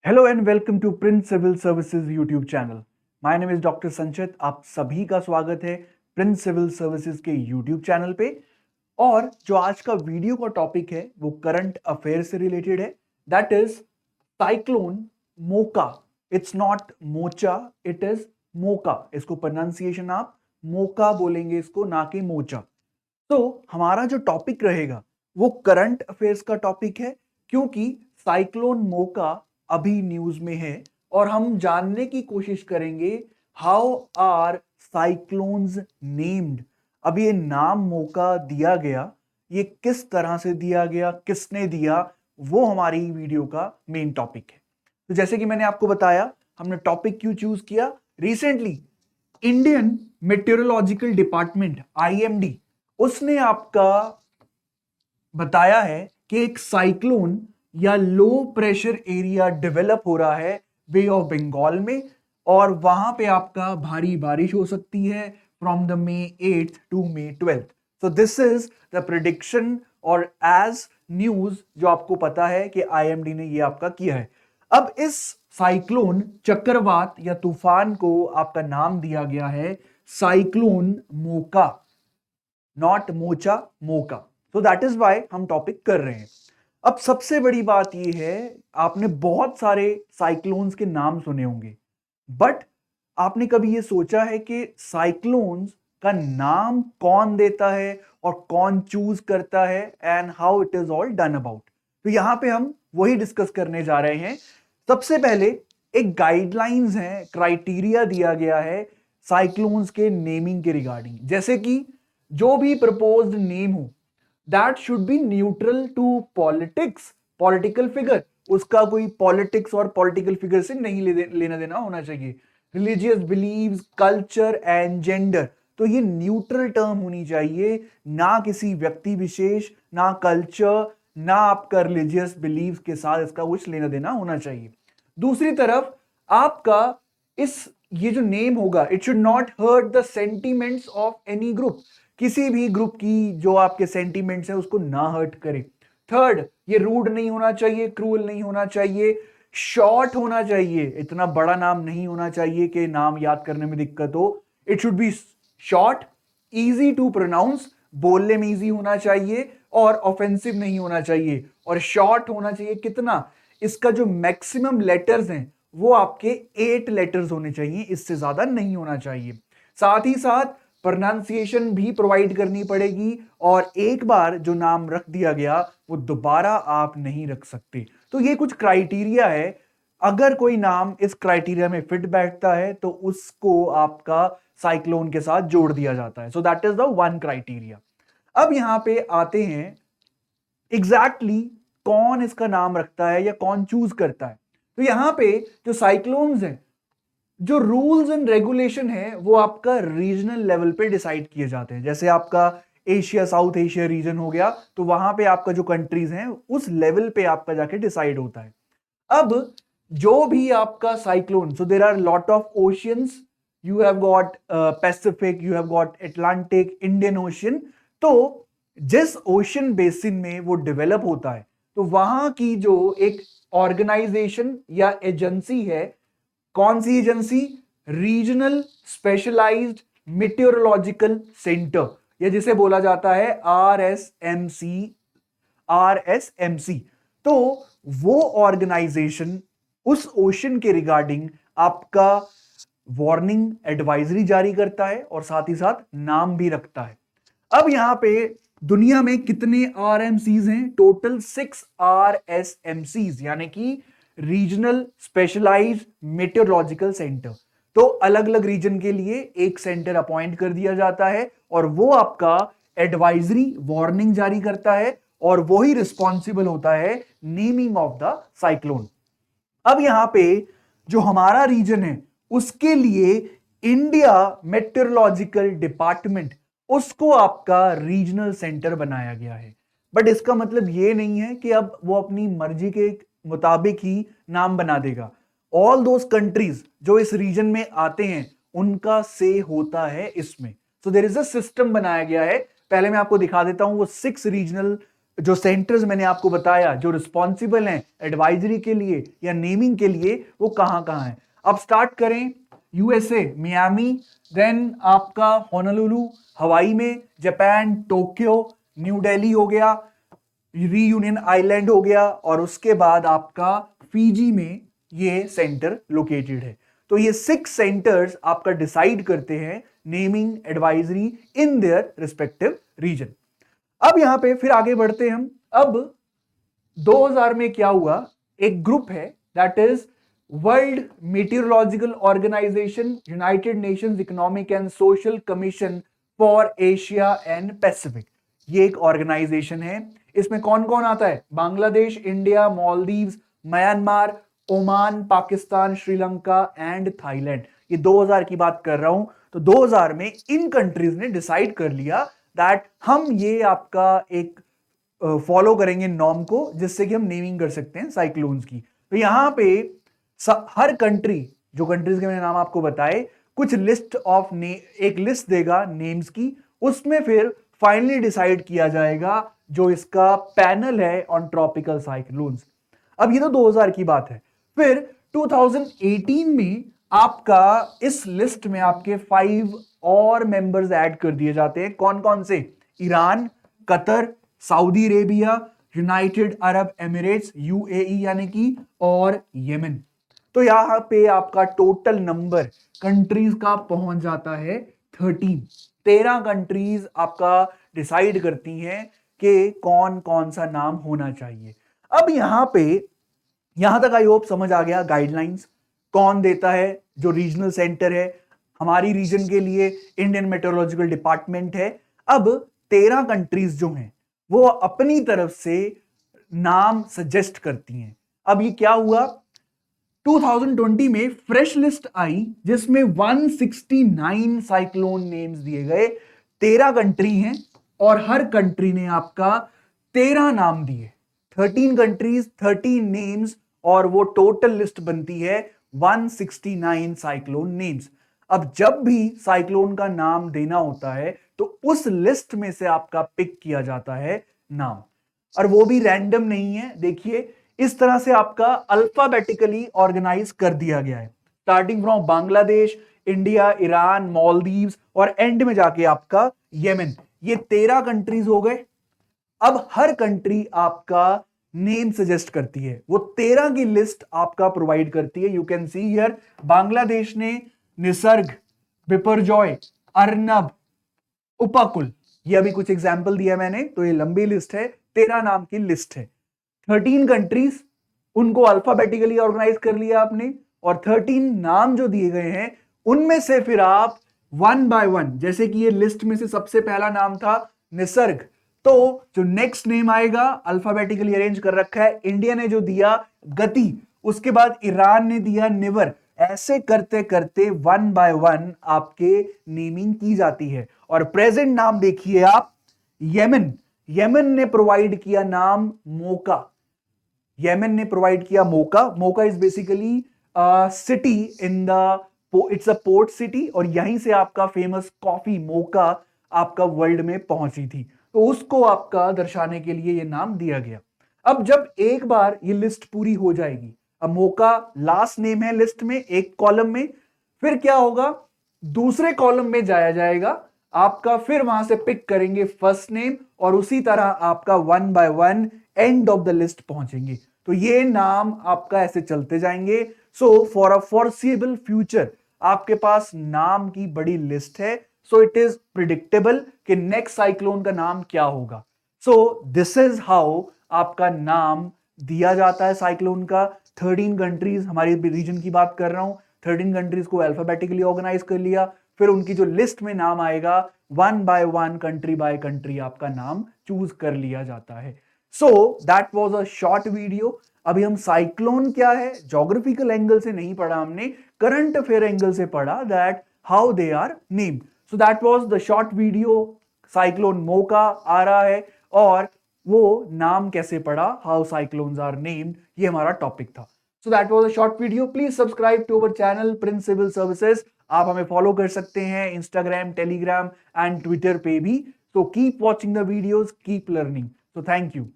Hello and welcome to Prince Civil Services YouTube channel. My name is doctor Sanchit. आप सभी का स्वागत है प्रिंस सिविल सर्विसेज के यूट्यूब चैनल पे। और जो आज का वीडियो का टॉपिक है वो करंट अफेयर से रिलेटेड है। That is cyclone Moka. It's not Mocha, it is Moka. इसको प्रोनाउंसिएशन आप मोका बोलेंगे, इसको ना कि मोचा। तो हमारा जो टॉपिक रहेगा वो करंट अफेयर्स का टॉपिक है, क्योंकि साइक्लोन मोका अभी न्यूज में है और हम जानने की कोशिश करेंगे हाउ आर साइक्लोन्स नेम्ड। अब ये नाम मोका दिया गया, ये किस तरह से दिया गया, किसने दिया, वो हमारी वीडियो का मेन टॉपिक है। तो जैसे कि मैंने आपको बताया, हमने टॉपिक क्यों चूज किया। Recently Indian meteorological department IMD, उसने आपका बताया है कि एक साइक्लोन या लो प्रेशर एरिया डेवलप हो रहा है बे ऑफ बंगाल में, और वहां पे आपका भारी बारिश हो सकती है from the May 8th to May 12th। So this is the prediction और एज न्यूज जो आपको पता है कि आईएमडी ने ये आपका किया है। अब इस साइक्लोन चक्रवात या तूफान को आपका नाम दिया गया है cyclone Mokha, not Mocha, Mokha. So that is why हम टॉपिक कर रहे हैं। अब सबसे बड़ी बात यह है, आपने बहुत सारे साइक्लोन्स के नाम सुने होंगे, बट आपने कभी यह सोचा है कि साइक्लोन्स का नाम कौन देता है और कौन चूज करता है and how it is all done about. तो यहां पे हम वही डिस्कस करने जा रहे हैं। सबसे पहले एक गाइडलाइंस है, क्राइटेरिया दिया गया है साइक्लोन्स के नेमिंग के रिगार्डिंग, जैसे कि जो भी प्रपोज्ड नेम हो that should be neutral to politics, political figure. उसका कोई पॉलिटिक्स और पॉलिटिकल फिगर से नहीं लेना देना होना चाहिए। Religious believes, culture and gender, तो ये न्यूट्रल टर्म होनी चाहिए, ना किसी व्यक्ति विशेष, ना कल्चर, ना आपका रिलीजियस बिलीव्स के साथ इसका कुछ लेना देना होना चाहिए। दूसरी तरफ आपका इस ये जो नेम होगा, it should not hurt the sentiments of any group. किसी भी ग्रुप की जो आपके सेंटिमेंट्स है उसको ना हर्ट करे। थर्ड, ये रूड नहीं होना चाहिए, क्रूअल नहीं होना चाहिए, शॉर्ट होना चाहिए। इतना बड़ा नाम नहीं होना चाहिए कि नाम याद करने में दिक्कत हो। It should be short, easy to pronounce, बोलने में इजी होना चाहिए और ऑफेंसिव नहीं होना चाहिए। और शॉर्ट होना चाहिए कितना, इसका जो मैक्सिमम लेटर्स हैं वो आपके 8 लेटर्स होने चाहिए, इससे ज्यादा नहीं होना चाहिए। साथ ही साथ प्रोनाउंसिएशन भी प्रोवाइड करनी पड़ेगी, और एक बार जो नाम रख दिया गया वो दोबारा आप नहीं रख सकते। तो ये कुछ क्राइटेरिया है, अगर कोई नाम इस क्राइटेरिया में फिट बैठता है तो उसको आपका साइक्लोन के साथ जोड़ दिया जाता है। सो that is the one criteria. अब यहां पे आते हैं एग्जैक्टली कौन इसका नाम रखता है या कौन चूज करता है। तो यहां पे जो साइक्लोन्स हैं, जो रूल्स एंड रेगुलेशन है वो आपका रीजनल लेवल पे डिसाइड किए जाते हैं। जैसे आपका एशिया, साउथ एशिया रीजन हो गया, तो वहां पे आपका जो कंट्रीज हैं उस लेवल पे आपका जाके डिसाइड होता है। अब जो भी आपका cyclone, so there are lot of oceans, you have got Pacific, you have got Atlantic, Indian Ocean. तो जिस ओशियन बेसिन में वो डेवलप होता है, तो वहां की जो एक ऑर्गेनाइजेशन या एजेंसी है, कौन सी agency, regional specialised meteorological centre, या जिसे बोला जाता है आरएसएमसी, आरएसएमसी। तो वो ऑर्गेनाइजेशन उस ओशन के रिगार्डिंग आपका वार्निंग एडवाइजरी जारी करता है और साथ ही साथ नाम भी रखता है। अब यहां पे दुनिया में कितने आरएमसीज हैं, टोटल 6 आरएसएमसीज, यानी कि रीजनल स्पेशलाइज्ड मेटेरोलॉजिकल सेंटर। तो अलग अलग रीजन के लिए एक सेंटर अपॉइंट कर दिया जाता है और वो आपका एडवाइजरी, वार्निंग जारी करता है, और वो ही रिस्पॉन्सिबल होता है नेमिंग ऑफ द साइक्लोन। अब यहां पे जो हमारा रीजन है उसके लिए इंडिया मेट्रोलॉजिकल डिपार्टमेंट, उसको आपका रीजनल सेंटर बनाया गया है। बट इसका मतलब यह नहीं है कि अब वो अपनी मर्जी के मुताबिक ही नाम बना देगा। ऑल दोज कंट्रीज जो इस रीजन में आते हैं उनका से होता है इसमें। So there is a system बनाया गया है। पहले मैं आपको दिखा देता हूं वो 6 रीजनल जो सेंटर्स मैंने आपको बताया जो रिस्पॉन्सिबल हैं एडवाइजरी के लिए या नेमिंग के लिए, वो कहां कहां है। अब स्टार्ट करें। यूएसए मियामी, देन आपका होनोलुलु हवाई में, जापान टोक्यो, न्यू दिल्ली हो गया, रीयूनियन आइलैंड हो गया, और उसके बाद आपका फिजी में ये सेंटर लोकेटेड है। तो ये 6 सेंटर्स आपका डिसाइड करते हैं naming advisory in their respective region. अब यहां पे फिर आगे बढ़ते हैं हम। अब 2000 में क्या हुआ, एक ग्रुप है that is World Meteorological Organization, United Nations Economic and Social Commission for Asia and Pacific. ये एक ऑर्गेनाइजेशन है। इसमें कौन कौन आता है? Bangladesh, India, Maldives, Myanmar, Oman, Pakistan, Sri Lanka and Thailand. ये 2000 की बात कर रहा हूं। तो 2000 में इन कंट्रीज ने डिसाइड कर लिया दैट हम ये आपका एक फॉलो करेंगे नॉर्म को, जिससे कि हम नेमिंग कर सकते हैं साइक्लोन्स की। तो यहां पे हर कंट्री, जो कंट्रीज के मैंने नाम आपको बताए, कुछ लिस्ट ऑफ एक लिस्ट देगा नेम्स की। उसमें फिर फाइनली डिसाइड किया जाएगा जो इसका पैनल है ऑन ट्रॉपिकल साइक्लोन्स। अब ये तो 2000 की बात है। फिर 2018 में आपका इस लिस्ट में आपके 5 और मेंबर्स ऐड कर दिए जाते हैं। कौन कौन से? Iran, Qatar, Saudi Arabia, United Arab Emirates UAE यानी कि, और यमन। तो यहां पे आपका टोटल नंबर कंट्रीज का पहुंच जाता है 13 कंट्रीज आपका डिसाइड करती हैं कि कौन कौन सा नाम होना चाहिए। अब यहां तक आई होप समझ आ गया गाइडलाइंस कौन देता है। जो रीजनल सेंटर है हमारी रीजन के लिए इंडियन मेट्रोलॉजिकल डिपार्टमेंट है। अब 13 कंट्रीज जो हैं वो अपनी तरफ से नाम सजेस्ट करती हैं। अब ये क्या हुआ, 2020 में फ्रेश लिस्ट आई जिसमें 169 साइक्लोन नेम्स दिए गए। 13 कंट्री हैं और हर कंट्री ने आपका 13 नाम दिए। 13 कंट्रीज 13 नेम्स, और वो टोटल लिस्ट बनती है 169 साइक्लोन नेम्स। अब जब भी साइक्लोन का नाम देना होता है तो उस लिस्ट में से आपका पिक किया जाता है नाम, और वो भी रैंडम नहीं है। देखिए इस तरह से आपका अल्फाबेटिकली ऑर्गेनाइज कर दिया गया है, starting from Bangladesh, India, Iran, Maldives और एंड में जाके आपका यमन। ये 13 कंट्रीज हो गए। अब हर कंट्री आपका नेम सजेस्ट करती है, वो 13 की लिस्ट आपका प्रोवाइड करती है। You can see here Bangladesh ने निसर्ग, बिपरजॉय, अर्नब, उपकुल, ये अभी कुछ एग्जाम्पल दिया मैंने। तो ये लंबी लिस्ट है, 13 नाम की लिस्ट है। 13 कंट्रीज, उनको अल्फाबेटिकली ऑर्गेनाइज कर लिया आपने, और 13 नाम जो दिए गए हैं उनमें से फिर आप 1 बाय 1, जैसे कि ये लिस्ट में से सबसे पहला नाम था निसर्ग, तो जो नेक्स्ट नेम आएगा अल्फाबेटिकली अरेंज कर रखा है। इंडिया ने जो दिया गति, उसके बाद ईरान ने दिया निवर। ऐसे करते करते 1 बाय 1 आपके नेमिंग की जाती है। और प्रेजेंट नाम देखिए आप, यमन, यमन ने प्रोवाइड किया नाम मोका। यमन ने प्रोवाइड किया Moka. Moka is basically city in the, it's a port city, और यहीं से आपका फेमस कॉफी मोका आपका वर्ल्ड में पहुंची थी। तो उसको आपका दर्शाने के लिए ये नाम दिया गया। अब जब एक बार ये लिस्ट पूरी हो जाएगी, अब मोका लास्ट नेम है लिस्ट में एक कॉलम में, फिर क्या होगा, दूसरे कॉलम में जाया जाएगा आपका, फिर वहां से पिक करेंगे फर्स्ट नेम, और उसी तरह आपका 1 by 1 end of the list पहुंचेंगे। तो ये नाम आपका ऐसे चलते जाएंगे। सो फॉर अ फॉरसीएबल फ्यूचर आपके पास नाम की बड़ी लिस्ट है। सो इट इज प्रिडिक्टेबल कि नेक्स्ट साइक्लोन का नाम क्या होगा। सो दिस इज हाउ आपका नाम दिया जाता है साइक्लोन का। 13 कंट्रीज, हमारी रीजन की बात कर रहा हूं, 13 कंट्रीज को अल्फाबेटिकली ऑर्गेनाइज कर लिया, फिर उनकी जो लिस्ट में नाम आएगा 1 बाय 1 कंट्री बाय कंट्री आपका नाम चूज कर लिया जाता है। सो that was a short video. अभी हम साइक्लोन क्या है ज्योग्राफिकल एंगल से नहीं पढ़ा हमने, करंट अफेयर एंगल से पढ़ा that how they are named. So that was the short video. Cyclone Moka आ रहा है और वो नाम कैसे पड़ा, हाउ साइक्लोन्स आर नेम्ड, ये हमारा टॉपिक था। So that was a short video. Please subscribe to our channel Prince Civil Services. आप हमें फॉलो कर सकते हैं इंस्टाग्राम, टेलीग्राम एंड ट्विटर पे भी। So keep watching the videos, keep learning. So thank you.